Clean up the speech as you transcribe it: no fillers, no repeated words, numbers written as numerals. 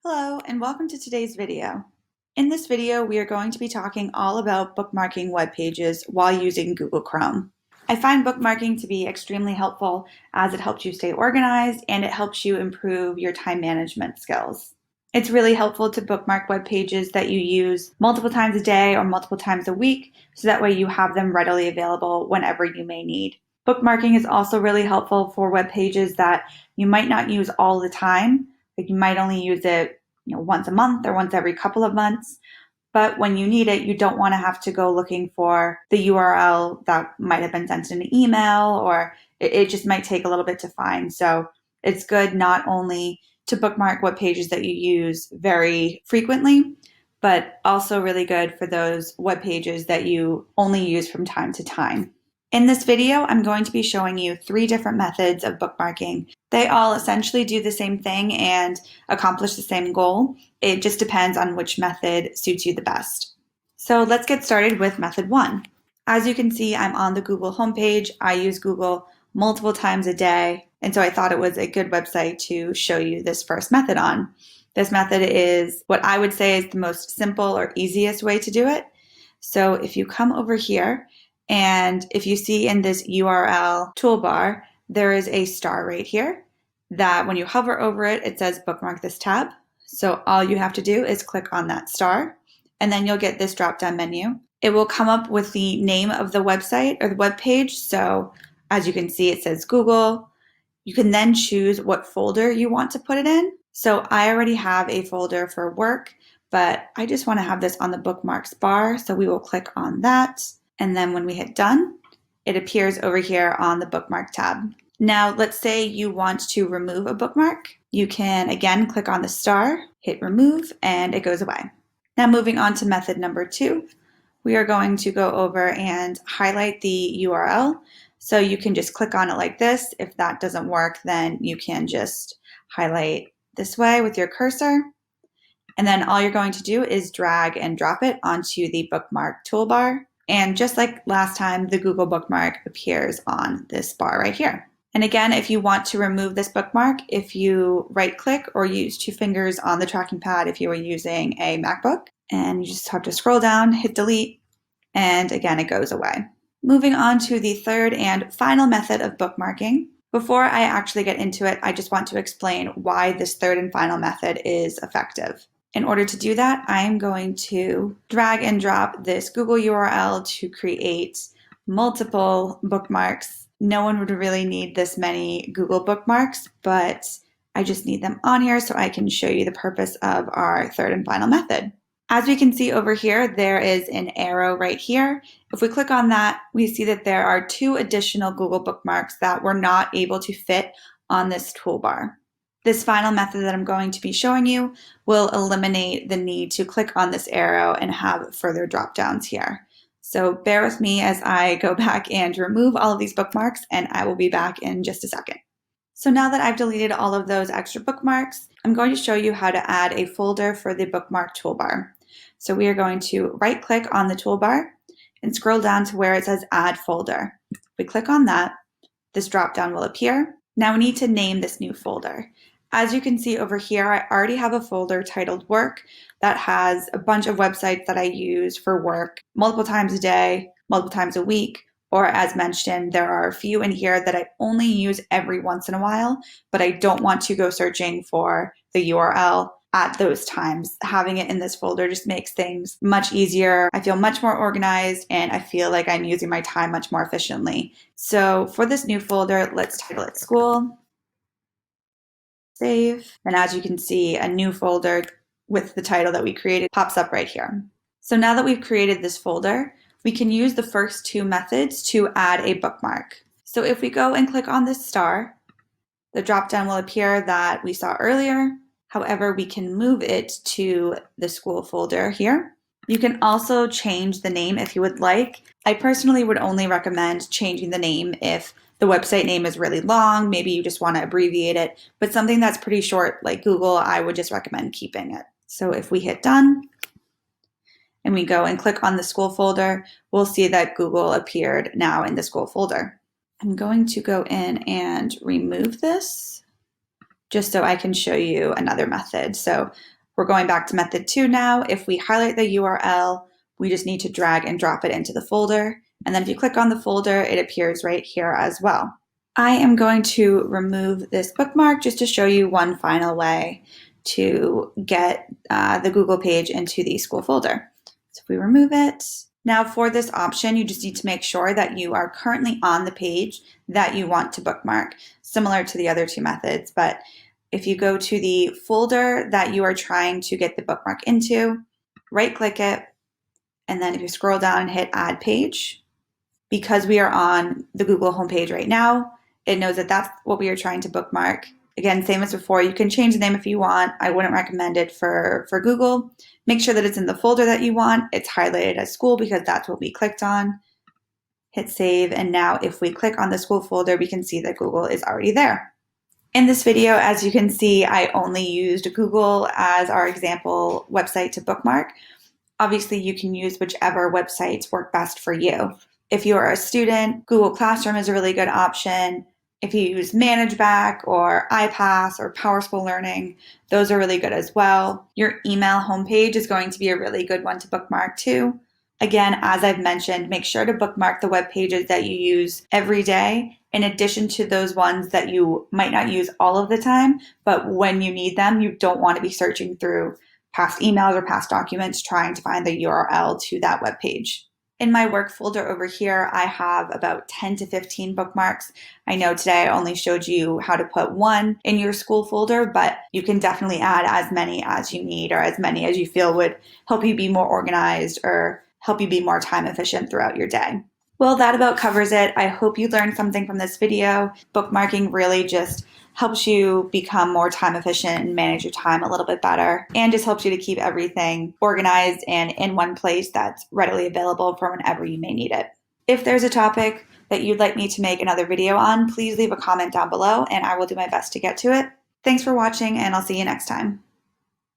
Hello and welcome to today's video. In this video, we are going to be talking all about bookmarking web pages while using Google Chrome. I find bookmarking to be extremely helpful as it helps you stay organized and it helps you improve your time management skills. It's really helpful to bookmark web pages that you use multiple times a day or multiple times a week, so that way you have them readily available whenever you may need. Bookmarking is also really helpful for web pages that you might not use all the time. Like you might only use it once a month or once every couple of months. But when you need it, you don't want to have to go looking for the URL that might have been sent in an email, or it just might take a little bit to find. So it's good not only to bookmark web pages that you use very frequently, but also really good for those web pages that you only use from time to time. In this video, I'm going to be showing you 3 different methods of bookmarking. They all essentially do the same thing and accomplish the same goal. It just depends on which method suits you the best. So let's get started with method 1. As you can see, I'm on the Google homepage. I use Google multiple times a day, and so I thought it was a good website to show you this first method on. This method is what I would say is the most simple or easiest way to do it. So if you come over here, and if you see in this URL toolbar, there is a star right here that when you hover over it, it says bookmark this tab. So all you have to do is click on that star, and then you'll get this drop-down menu. It will come up with the name of the website or the web page. So as you can see, it says Google. You can then choose what folder you want to put it in. So I already have a folder for work, but I just want to have this on the bookmarks bar. So we will click on that. And then when we hit done, it appears over here on the bookmark tab. Now, let's say you want to remove a bookmark. You can again click on the star, hit remove, and it goes away. Now moving on to method number 2, we are going to go over and highlight the URL. So you can just click on it like this. If that doesn't work, then you can just highlight this way with your cursor. And then all you're going to do is drag and drop it onto the bookmark toolbar. And just like last time, the Google bookmark appears on this bar right here. And again, if you want to remove this bookmark, if you right click or use 2 fingers on the tracking pad if you are using a MacBook, and you just have to scroll down, hit delete, and again, it goes away. Moving on to the third and final method of bookmarking. Before I actually get into it, I just want to explain why this third and final method is effective. In order to do that, I am going to drag and drop this Google URL to create multiple bookmarks. No one would really need this many Google bookmarks, but I just need them on here so I can show you the purpose of our third and final method. As we can see over here, there is an arrow right here. If we click on that, we see that there are 2 additional Google bookmarks that were not able to fit on this toolbar. This final method that I'm going to be showing you will eliminate the need to click on this arrow and have further drop downs here. So bear with me as I go back and remove all of these bookmarks, and I will be back in just a second. So now that I've deleted all of those extra bookmarks, I'm going to show you how to add a folder for the bookmark toolbar. So we are going to right click on the toolbar and scroll down to where it says add folder. If we click on that, this drop down will appear. Now we need to name this new folder. As you can see over here, I already have a folder titled Work that has a bunch of websites that I use for work multiple times a day, multiple times a week, or as mentioned, there are a few in here that I only use every once in a while, but I don't want to go searching for the URL at those times. Having it in this folder just makes things much easier. I feel much more organized and I feel like I'm using my time much more efficiently. So for this new folder, let's title it School. Save. And as you can see, a new folder with the title that we created pops up right here. So now that we've created this folder, we can use the first 2 methods to add a bookmark. So if we go and click on this star, the drop-down will appear that we saw earlier. However, we can move it to the school folder here. You can also change the name if you would like. I personally would only recommend changing the name if the website name is really long, maybe you just want to abbreviate it, but something that's pretty short like Google, I would just recommend keeping it. So if we hit done and we go and click on the school folder, we'll see that Google appeared now in the school folder. I'm going to go in and remove this just so I can show you another method. So we're going back to method 2 now. If we highlight the URL, we just need to drag and drop it into the folder. And then if you click on the folder, it appears right here as well. I am going to remove this bookmark just to show you one final way to get the Google page into the school folder. So if we remove it, now for this option, you just need to make sure that you are currently on the page that you want to bookmark, similar to the other two methods. But if you go to the folder that you are trying to get the bookmark into, right-click it, and then if you scroll down and hit Add Page, because we are on the Google homepage right now, it knows that that's what we are trying to bookmark. Again, same as before, you can change the name if you want. I wouldn't recommend it for Google. Make sure that it's in the folder that you want. It's highlighted as school because that's what we clicked on. Hit save, and now if we click on the school folder, we can see that Google is already there. In this video, as you can see, I only used Google as our example website to bookmark. Obviously, you can use whichever websites work best for you. If you're a student, Google Classroom is a really good option. If you use ManageBack or iPass or PowerSchool Learning, those are really good as well. Your email homepage is going to be a really good one to bookmark too. Again, as I've mentioned, make sure to bookmark the web pages that you use every day, in addition to those ones that you might not use all of the time, but when you need them, you don't want to be searching through past emails or past documents trying to find the URL to that web page. In my work folder over here, I have about 10 to 15 bookmarks. I know today I only showed you how to put one in your school folder, but you can definitely add as many as you need or as many as you feel would help you be more organized or help you be more time efficient throughout your day. Well, that about covers it. I hope you learned something from this video. Bookmarking really just helps you become more time efficient and manage your time a little bit better, and just helps you to keep everything organized and in one place that's readily available for whenever you may need it. If there's a topic that you'd like me to make another video on, please leave a comment down below and I will do my best to get to it. Thanks for watching, and I'll see you next time.